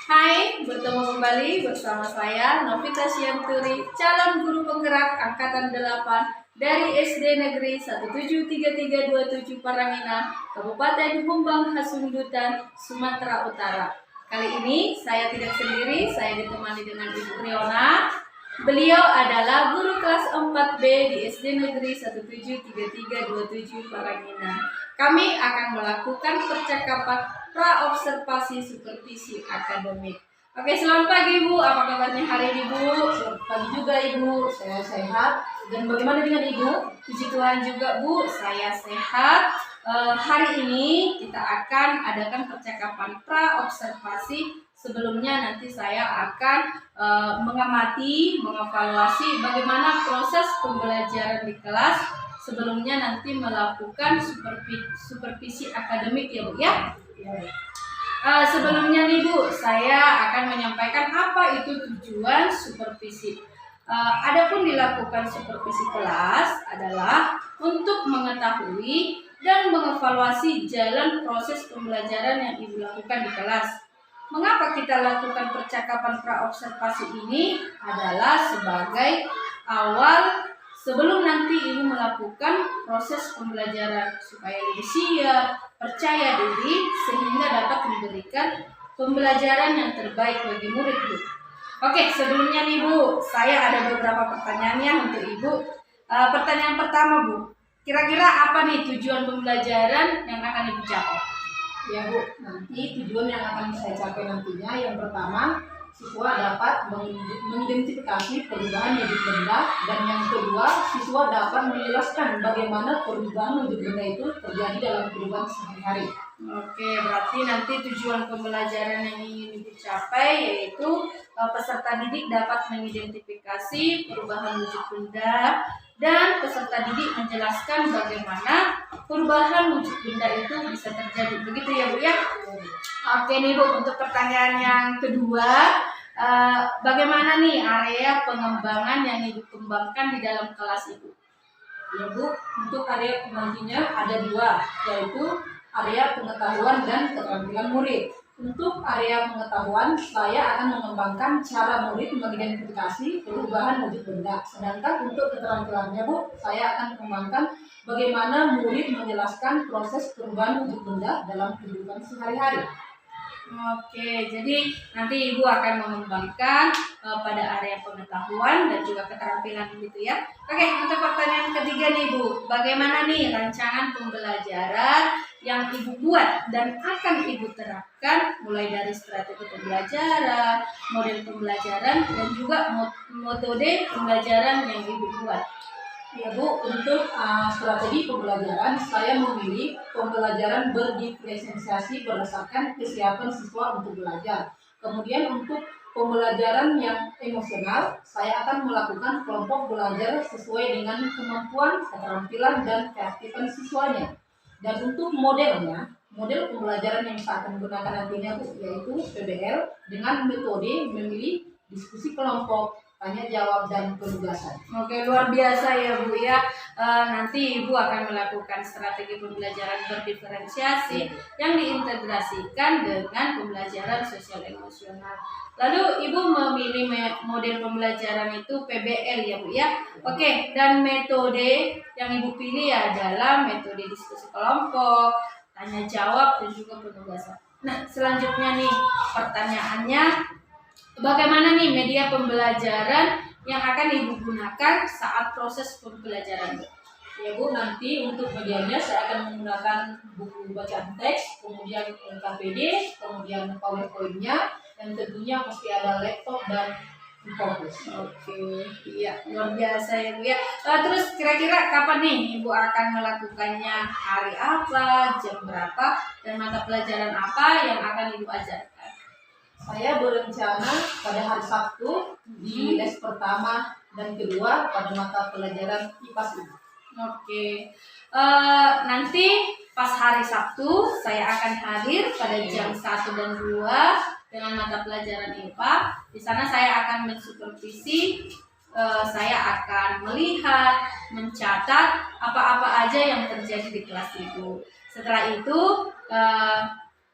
Hai, bertemu kembali bersama saya Novita Sianturi, calon guru penggerak Angkatan 8 dari SD Negeri 173327 Parangina, Kabupaten Humbang Hasundutan, Sumatera Utara. Kali ini saya tidak sendiri, saya ditemani dengan Ibu Riona. Beliau adalah guru kelas 4B di SD Negeri 173327 Parangina. Kami akan melakukan percakapan pra-observasi supervisi akademik. Oke, selamat pagi Ibu. Apa kabarnya hari ini Bu? Selamat pagi juga Ibu, saya sehat. Dan bagaimana dengan Ibu? Puji Tuhan juga Bu, saya sehat. Hari ini kita akan adakan percakapan pra-observasi. Sebelumnya nanti saya akan mengamati, mengevaluasi bagaimana proses pembelajaran di kelas. Sebelumnya nanti melakukan supervisi akademik ya Bu ya. Sebelumnya nih Bu, saya akan menyampaikan apa itu tujuan supervisi. Adapun dilakukan supervisi kelas adalah untuk mengetahui dan mengevaluasi jalan proses pembelajaran yang Ibu lakukan di kelas. Mengapa kita lakukan percakapan pra-observasi ini adalah sebagai awal sebelum nanti Ibu melakukan proses pembelajaran supaya lebih siap, percaya diri, sehingga dapat memberikan pembelajaran yang terbaik bagi murid Bu. Oke, sebelumnya nih Bu, saya ada beberapa pertanyaannya untuk Ibu. Pertanyaan pertama Bu, kira-kira apa nih tujuan pembelajaran yang akan Ibu capai? Ya Bu, nanti tujuan yang akan saya capai nantinya yang pertama, siswa dapat mengidentifikasi perubahan wujud benda, dan yang kedua, siswa dapat menjelaskan bagaimana perubahan wujud benda itu terjadi dalam kehidupan sehari-hari. Oke, berarti nanti tujuan pembelajaran yang ingin dicapai yaitu peserta didik dapat mengidentifikasi perubahan wujud benda dan peserta didik menjelaskan bagaimana perubahan wujud benda itu bisa terjadi. Begitu ya Bu ya? Oke nih Bu, untuk pertanyaan yang kedua, bagaimana nih area pengembangan yang Ibu kembangkan di dalam kelas Ibu? Ya Bu, untuk area pengembangannya ada dua, yaitu area pengetahuan dan keterampilan murid. Untuk area pengetahuan, saya akan mengembangkan cara murid mengidentifikasi perubahan wujud benda. Sedangkan untuk keterampilannya Bu, saya akan mengembangkan bagaimana murid menjelaskan proses perubahan wujud benda dalam kehidupan sehari-hari. Oke, jadi nanti Ibu akan mengembangkan pada area pengetahuan dan juga keterampilan gitu ya. Oke, untuk pertanyaan ketiga nih Bu, bagaimana nih rancangan pembelajaran yang Ibu buat dan akan Ibu terapkan mulai dari strategi pembelajaran, model pembelajaran, dan juga metode pembelajaran yang Ibu buat? Ya Bu, untuk strategi pembelajaran, saya memilih pembelajaran berdiferensiasi berdasarkan kesiapan siswa untuk belajar. Kemudian untuk pembelajaran yang emosional, saya akan melakukan kelompok belajar sesuai dengan kemampuan, keterampilan, dan keaktifan siswanya. Dan untuk modelnya, model pembelajaran yang saya akan gunakan nantinya Bu, yaitu PBL dengan metode memilih diskusi kelompok, tanya jawab, dan penugasan. Oke, luar biasa ya Bu ya. Nanti Ibu akan melakukan strategi pembelajaran berdiferensiasi yang diintegrasikan dengan pembelajaran sosial emosional. Lalu Ibu memilih model pembelajaran itu PBL ya Bu ya. Oke, dan metode yang Ibu pilih adalah metode diskusi kelompok, tanya jawab, dan juga penugasan. Nah, selanjutnya nih pertanyaannya, bagaimana nih media pembelajaran yang akan Ibu gunakan saat proses pembelajaran? Ya Bu, nanti untuk medianya saya akan menggunakan buku bacaan teks, kemudian KPD, kemudian PowerPoint-nya, dan tentunya pasti ada laptop dan fokus. Oke, iya luar biasa ya Bu ya. Terus kira-kira kapan nih Ibu akan melakukannya? Hari apa, jam berapa, dan mata pelajaran apa yang akan Ibu ajarkan? Saya berencana pada hari Sabtu di les pertama dan kedua pada mata pelajaran IPAS ini. Oke, nanti pas hari Sabtu saya akan hadir pada jam 1 dan 2 dengan mata pelajaran IPA. Di sana saya akan mensupervisi, saya akan melihat, mencatat apa-apa aja yang terjadi di kelas itu. Setelah itu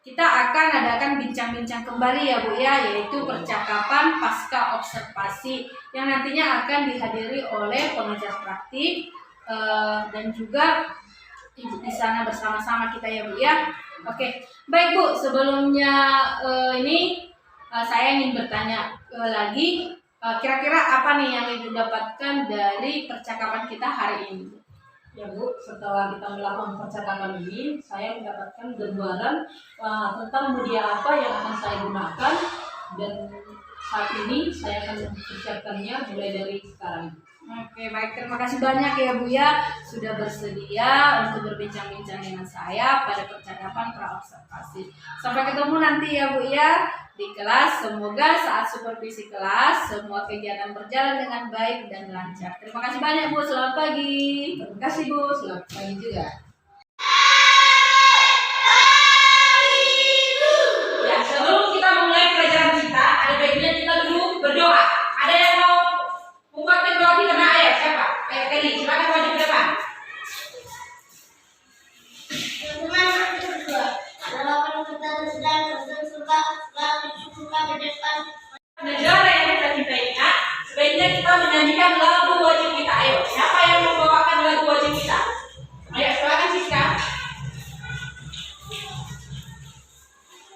kita akan adakan bincang-bincang kembali ya Bu ya, yaitu percakapan pasca observasi yang nantinya akan dihadiri oleh pengajar praktik dan juga Ibu di sana bersama-sama kita ya Bu ya. Oke, baik Bu, sebelumnya saya ingin bertanya lagi, kira-kira apa nih yang Ibu dapatkan dari percakapan kita hari ini? Ya Bu, setelah kita melakukan percakapan ini, saya mendapatkan gambaran tentang media apa yang akan saya gunakan, dan saat ini saya akan mempersiapkannya mulai dari sekarang. Oke, baik, terima kasih banyak ya Bu ya sudah bersedia untuk berbincang-bincang dengan saya pada percakapan praobservasi. Sampai ketemu nanti ya Bu ya di kelas. Semoga saat supervisi kelas semua kegiatan berjalan dengan baik dan lancar. Terima kasih banyak Bu, selamat pagi. Terima kasih Bu, selamat pagi juga. Ya, sebelum kita memulai pelajaran kita, ada baiknya kita dulu berdoa. Ada yang mau ungkapkan doa kita? Nah, ayah siapa? Ayah Kelly, silakan maju ke depan. Tuhan yang berdoa, adalah kita sedang bersuka, selalu bersyukur berdepan. Negara yang kita cintai, sebaiknya kita menyanyikan lagu wajib kita. Ayo, siapa yang membawakan lagu wajib kita? Ayo, silakan Siska.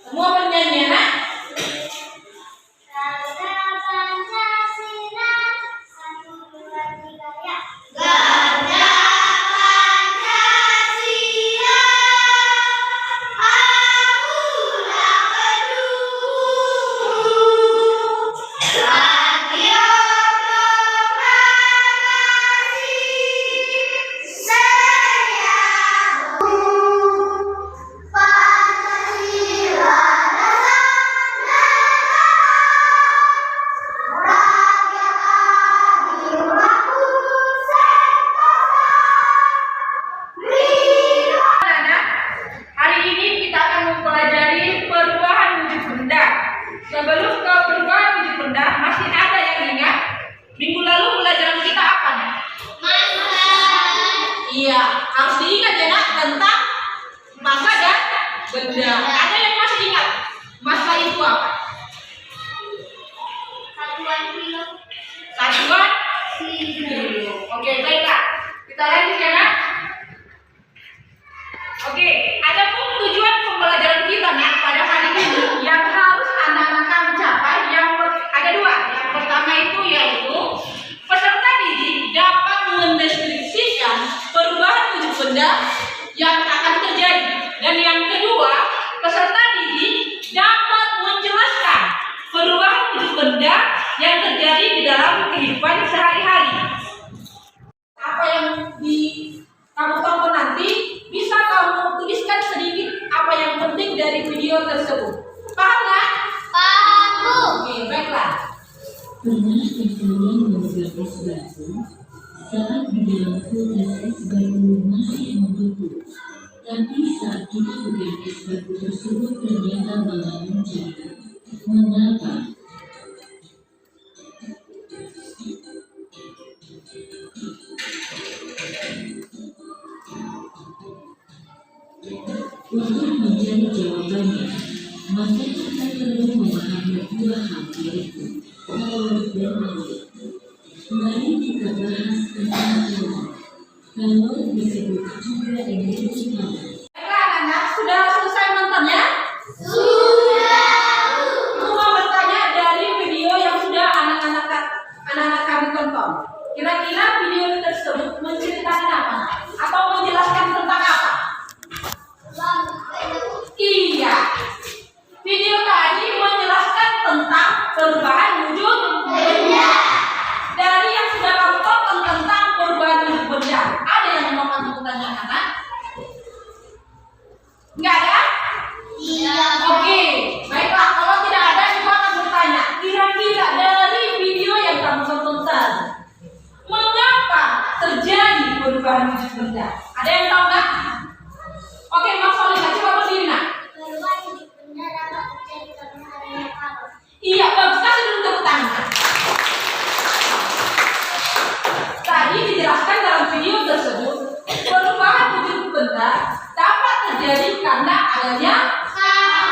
Semua bernyanyi, nak. Sebelum ke perubahan wujud benda, masih ada yang ingat? Minggu lalu pelajaran kita apa nih? Iya, harus diingat ya nak tentang massa dan benda. Ada yang masih ingat? Massa itu apa? Satuan kilo. Oke, baiklah. Kita lanjut ya nak. Oke, adapun tujuan pembelajaran kita nak pada hari ini yang harus anak-anak kami capai ada dua. Yang pertama itu yaitu peserta didik dapat mendeskripsikan perubahan wujud benda yang akan terjadi, dan yang kedua peserta didik dapat menjelaskan perubahan wujud benda yang terjadi di dalam kehidupan sehari-hari. Apa yang kamu tonton nanti bisa kamu tuliskan sedikit apa yang penting dari video tersebut. Paham nggak? Paham Bu. Oke, baiklah. Pernah terkadang beberapa batu saat di dalam kulkas es batu masih membeku, tapi saat kita pegang es batu tersebut ternyata malah mencair. Mengapa? Untuk mencari jawabannya, maka kita perlu memahami dua hal yaitu power dan mass. Mari kita bahas tentang power. Power disebut juga energi panas. Baiklah anak-anak, sudah selesai nontonnya? Sudah. Aku mau bertanya dari video yang sudah anak-anak kami tonton. Kira-kira video tersebut menceritakan apa? Atau menjelaskan tentang apa? Iya. Video tadi menjelaskan tentang perubahan wujud benda. Dari yang sudah kamu tonton tentang perubahan wujud benda, ada yang mau kamu tanya anak? Enggak ada? Iya. Oke, baiklah. Kalau tidak ada, coba akan bertanya. Kira-kira dari video yang kamu tonton tadi, mengapa terjadi perubahan wujud benda? Ada yang tahu nggak? Oke, Mas Solina, coba berdiri nak. Perubahan wujud benda dapat terjadi karena adanya power. Iya, bagus. Kasih dulu tepuk tangan. Tadi dijelaskan dalam video tersebut, perubahan wujud benda dapat terjadi karena adanya Power.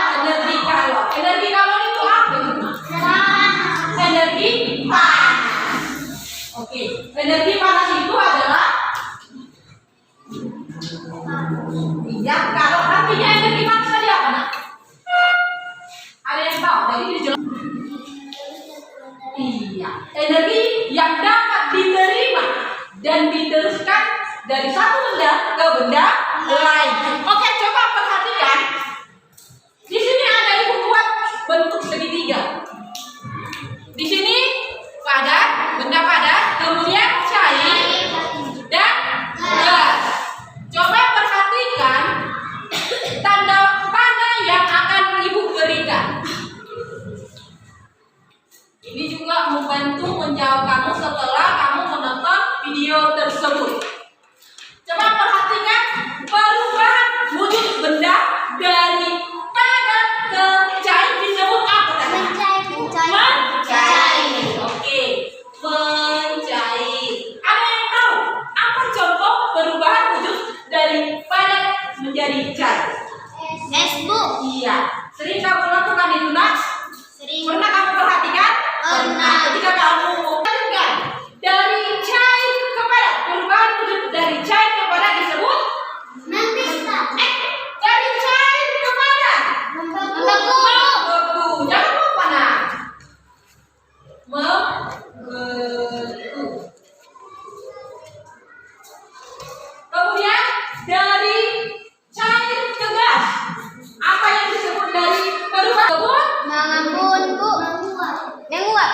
Energi panas itu adalah, iya, kalau artinya energi panas tadi apa nak? Ada yang tahu? Jadi dijelaskan. Iya, energi yang dapat diterima dan diteruskan dari satu benda ke benda lain. Oke, coba perhatikan. Di sini ada ibu buat bentuk segitiga. Di sini padat, benda padat, kemudian cair dan gas. Coba perhatikan tanda mana yang akan ibu berikan. Ini juga membantu menjawab kamu setelah kamu menonton video tersebut. Coba perhatikan perubahan wujud benda dari padat ke cair disebut apa tadi? Mencair. Oke, mencair. Ada yang tahu apa contoh perubahan wujud dari padat menjadi cair? Facebook. Iya. Sering kamu lakukan itu nak? Sering. Pernah kamu perhatikan? Pernah. Ketika kamu perhatikan dari cair ke padat, perubahan wujud dari cair ke padat disebut dari cair ke padat Membeku. membeku. Jangan lupa nak, membeku. Kemudian dari cair ke gas, apa yang disebut dari perubahan tersebut? Menguap.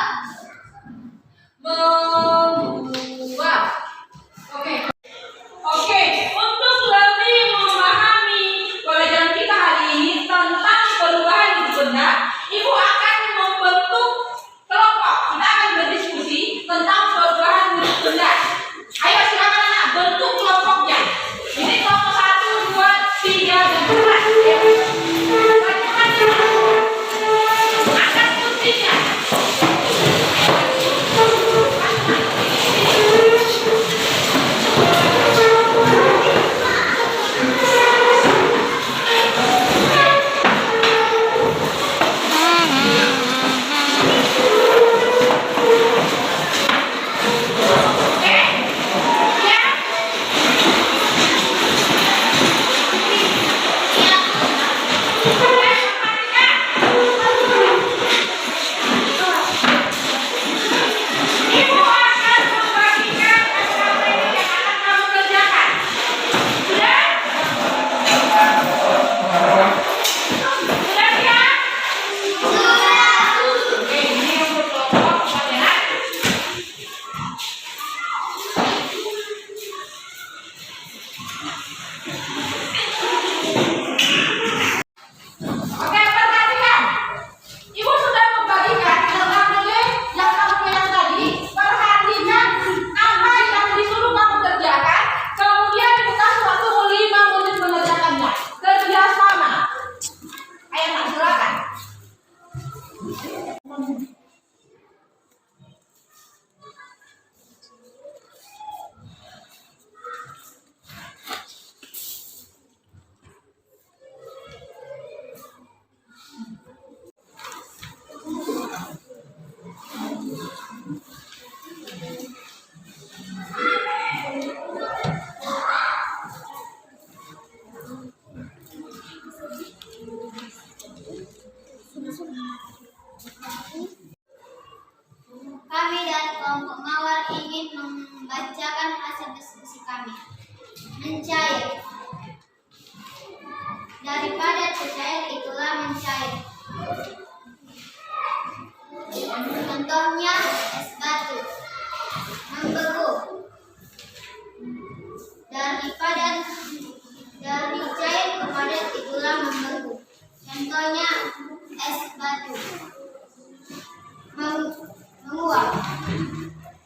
Membuat. Oke, untuk lebih memahami pelajaran kita hari ini tentang perubahan wujud benda, ibu akan membentuk kelompok. Kita akan berdiskusi tentang perubahan wujud benda. Ayo silakan anak bentuk kelompoknya. Ini kelompok 1, 2, 3 dan 4. Angkat kuncinya. Ibu akan membagikan SKP yang akan kamu kerjakan. Sudah? Sudah siap? Oke, ini untuk kelompok pelajaran. Oke, perhatikan. Ibu sudah membagikan SKP yang kamu yang tadi. Perhatikan apa yang disuruh kamu kerjakan. Kemudian ibu kasih waktu 5 menit mengerjakannya. Kerja sama. Ayo nak, silakan. Kami dari kelompok Mawar ingin membacakan hasil diskusi kami. Mencair. Dari padat ke cair itulah mencair. Contohnya es batu. Membeku. Dari cair ke padat itulah membeku. Contohnya es batu. Menguap.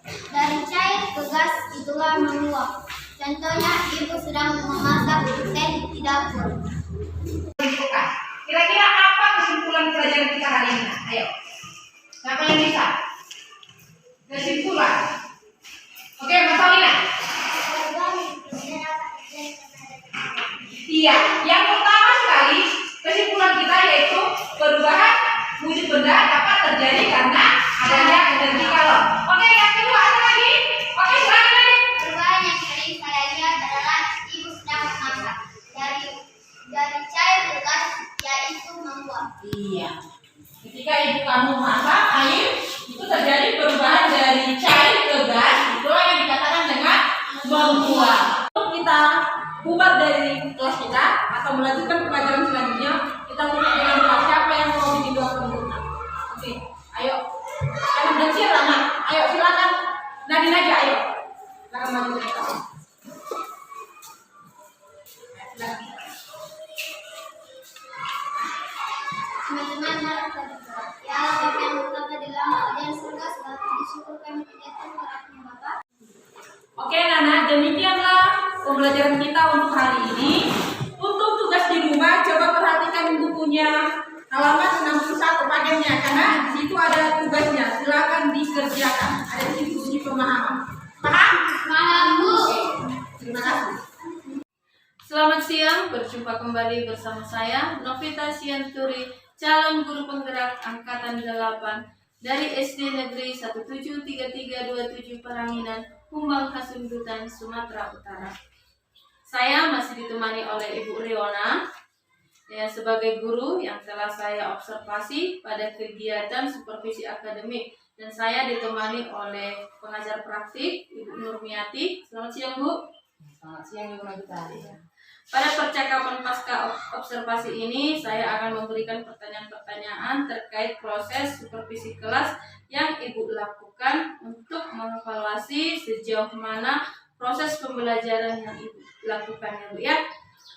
Dari cair ke gas itulah menguap. Contohnya ibu sedang memasak teh di dapur. Tentukan. Kira-kira apa kesimpulan pelajaran kita hari ini? Ayo. Siapa yang bisa? Kesimpulan. Oke, Mas Alina. Iya, yang pertama sekali kesimpulan kita yaitu perubahan wujud benda dapat terjadi karena adanya energi kalor. Oke, yang kedua ada lagi. Oke, Ketika ibu kamu masak air, itu terjadi perubahan dari cair ke gas. Itulah yang dikatakan dengan menguap. Kita bubar dari kelas kita atau melanjutkan pelajaran selanjutnya, kita mulai dengan kelas. Siapa yang mau dibimbing untuk? Oke, ayo. Jangan kecil lama. Ayo silakan. Nadine aja ayo. Silakan maju ke depan. Silakan. Teman-teman harap berdoa. Ya Allah, Bapa yang berkata di dalam kerajaan surga, segala puji syukur kami panjatkan kepada Bapa. Oke Nana, demikianlah pembelajaran kita untuk hari ini. Untuk tugas di rumah, coba perhatikan bukunya halaman 61 pagennya, karena di situ ada tugasnya. Silakan dikerjakan. Ada di situ uji pemahaman. Paham? Paham, Bu. Oke, terima kasih. Selamat siang, berjumpa kembali bersama saya Novita Sianturi, calon guru penggerak angkatan 8 dari SD Negeri 173327 Paranginan, Humbang Hasundutan, Sumatera Utara. Saya masih ditemani oleh Ibu Riona ya, sebagai guru yang telah saya observasi pada kegiatan supervisi akademik, dan saya ditemani oleh pengajar praktik Ibu Nurmiati. Selamat siang, Bu. Selamat siang Ibu Novita. Pada percakapan pasca observasi ini, saya akan memberikan pertanyaan-pertanyaan terkait proses supervisi kelas yang Ibu lakukan untuk mengevaluasi sejauh mana proses pembelajaran yang Ibu lakukan ya Bu ya.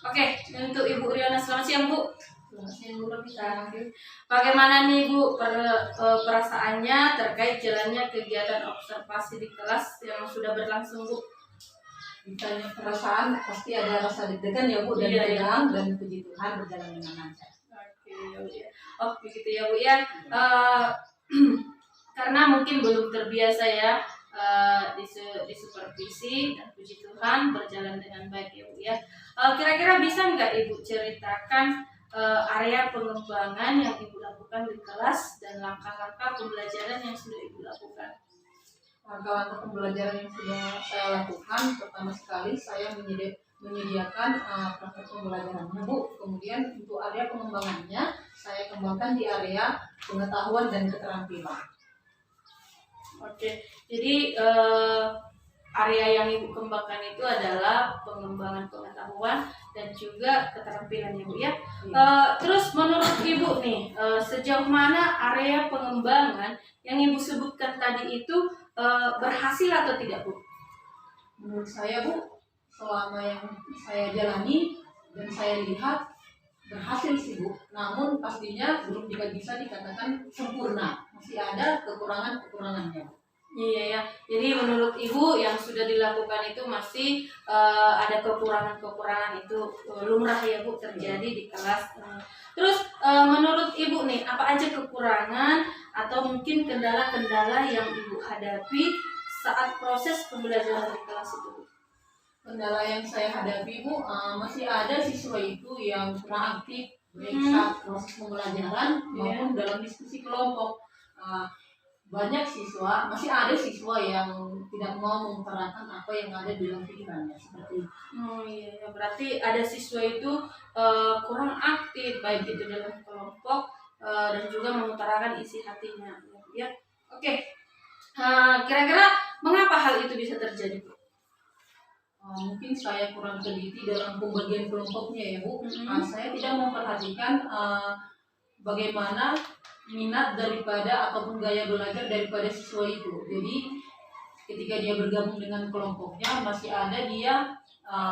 Oke, untuk Ibu Riona, selamat siang Bu. Selamat siang Bu Novita. Bagaimana nih Bu perasaannya terkait jalannya kegiatan observasi di kelas yang sudah berlangsung Bu? Ditanya perasaan, pasti ada rasa deg-degan ya Bu, dan Iya, iya. tenang, dan puji Tuhan berjalan dengan lancar. Oke, ya Bu ya. Oh begitu ya Bu ya. Karena mungkin belum terbiasa ya di supervisi, dan puji Tuhan berjalan dengan baik ya Bu ya. Kira-kira bisa nggak Ibu ceritakan area pengembangan yang Ibu lakukan di kelas dan langkah-langkah pembelajaran yang sudah Ibu lakukan? Langkah-langkah pembelajaran yang sudah saya lakukan, pertama sekali saya menyediakan praktek pembelajarannya Bu. Kemudian untuk area pengembangannya, saya kembangkan di area pengetahuan dan keterampilan. Oke, jadi area yang Ibu kembangkan itu adalah pengembangan pengetahuan dan juga keterampilan ya Bu ya. Terus menurut Ibu nih, sejauh mana area pengembangan yang Ibu sebutkan tadi itu berhasil atau tidak Bu? Menurut saya Bu, selama yang saya jalani dan saya lihat berhasil sih Bu. Namun pastinya belum bisa dikatakan sempurna, masih ada kekurangannya. Iya ya. Jadi menurut Ibu yang sudah dilakukan itu masih ada kekurangan-kekurangan itu lumrah ya Bu terjadi di kelas. Terus menurut Ibu nih, apa aja kekurangan atau mungkin kendala-kendala yang Ibu hadapi saat proses pembelajaran di kelas itu Bu? Kendala yang saya hadapi Bu, masih ada siswa itu yang kurang aktif baik saat proses pembelajaran maupun dalam diskusi kelompok. Banyak siswa, masih ada siswa yang tidak mau mengutarakan apa yang ada di dalam pikirannya seperti itu. Oh iya, berarti ada siswa itu kurang aktif baik itu dalam kelompok dan juga mengutarakan isi hatinya ya. Oke. Kira-kira mengapa hal itu bisa terjadi Bu? Mungkin saya kurang teliti dalam pembagian kelompoknya ya Bu. Saya tidak memperhatikan bagaimana minat daripada ataupun gaya belajar daripada siswa itu. Jadi ketika dia bergabung dengan kelompoknya, masih ada dia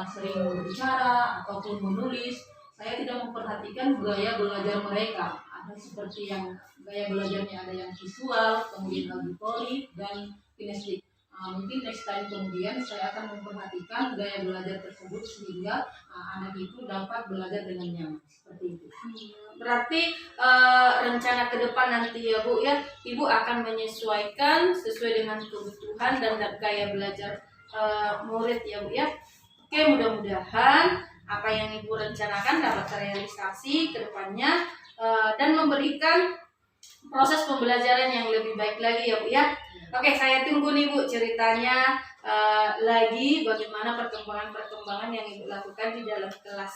sering berbicara ataupun menulis. Saya tidak memperhatikan gaya belajar mereka. Ada seperti yang gaya belajarnya ada yang visual, kemudian auditori dan kinestetik. Mungkin next time kemudian saya akan memperhatikan gaya belajar tersebut sehingga anak itu dapat belajar dengan nyaman seperti itu. Berarti rencana ke depan nanti ya Bu ya, Ibu akan menyesuaikan sesuai dengan kebutuhan dan gaya belajar murid ya Bu ya. Oke, mudah-mudahan apa yang Ibu rencanakan dapat terrealisasi ke depannya dan memberikan proses pembelajaran yang lebih baik lagi ya Bu ya. Oke, saya tunggu nih Bu ceritanya lagi bagaimana perkembangan yang Ibu lakukan di dalam kelas.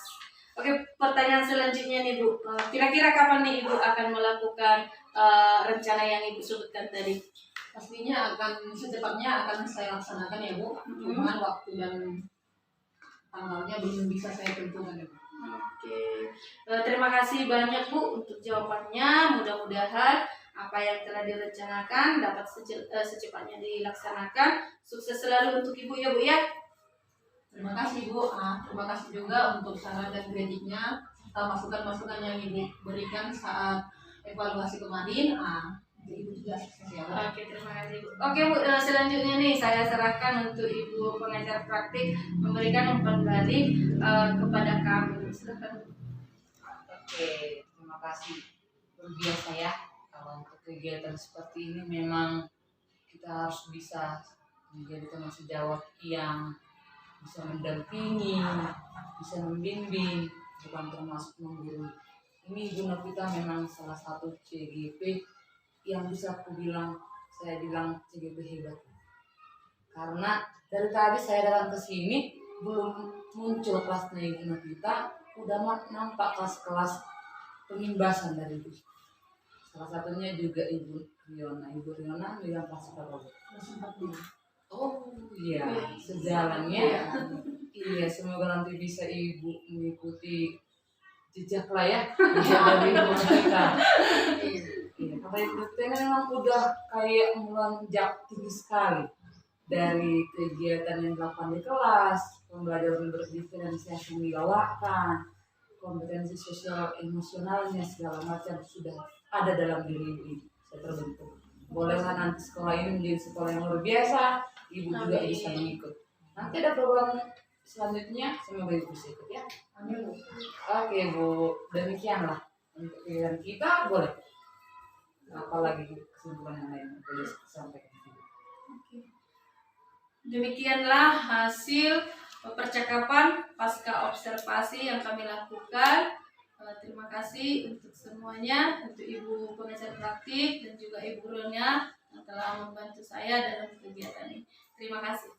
Oke, pertanyaan selanjutnya nih Bu, kira-kira kapan nih Ibu akan melakukan rencana yang Ibu sebutkan tadi? Pastinya secepatnya akan saya laksanakan ya Bu. Cuman waktu dan tanggalnya belum bisa saya tentukan ya Bu. Oke, terima kasih banyak Bu untuk jawabannya. Mudah-mudahan apa yang telah direncanakan dapat secepatnya dilaksanakan. Sukses selalu untuk Ibu ya Bu ya. Terima kasih Bu. Terima kasih juga untuk saran dan kritiknya serta masukan-masukan yang Ibu berikan saat evaluasi kemarin. Ibu juga sukses ya Bu. Oke, terima kasih Bu. Oke Bu, selanjutnya nih saya serahkan untuk Ibu pengajar praktik memberikan umpan balik kepada kami. Silakan Bu. Oke, terima kasih. Luar biasa ya. Kalau untuk kegiatan seperti ini memang kita harus bisa menjadi teman sejawat yang bisa mendampingi, bisa membimbing, bukan termasuk menggurui. Ini Ibu Novita memang salah satu CGP yang bisa saya bilang CGP hebat. Karena dari tadi saya datang ke sini belum muncul kelasnya Ibu Novita, udah nampak kelas-kelas pengimbasan dari itu. Salah satunya juga Ibu Riona yang kelas berapa? Oh iya, sejalannya. Iya, semoga nanti bisa Ibu mengikuti jejak lah ya dari Ibu Novita. Iya, kata Ibu Novita memang udah kayak melonjak tinggi sekali. Dari kegiatan yang dilakukan di kelas, pembelajaran berdiferensiasi yang dibawakan, kompetensi sosial emosionalnya segala macam sudah ada dalam diri ini saya terbentuk. Bolehlah nanti sekolah ini menjadi sekolah yang luar biasa, Ibu juga bisa mengikut. Nanti ada program selanjutnya, semoga Ibu bisa ikut ya. Amin Bu. Oke Bu, demikianlah untuk kegiatan kita. Boleh apalagi kesimpulan yang lain boleh sampaikan. Demikianlah hasil percakapan pasca observasi yang kami lakukan. Terima kasih untuk semuanya, untuk Ibu pengajar praktik dan juga Ibu Ronya yang telah membantu saya dalam kegiatan ini. Terima kasih.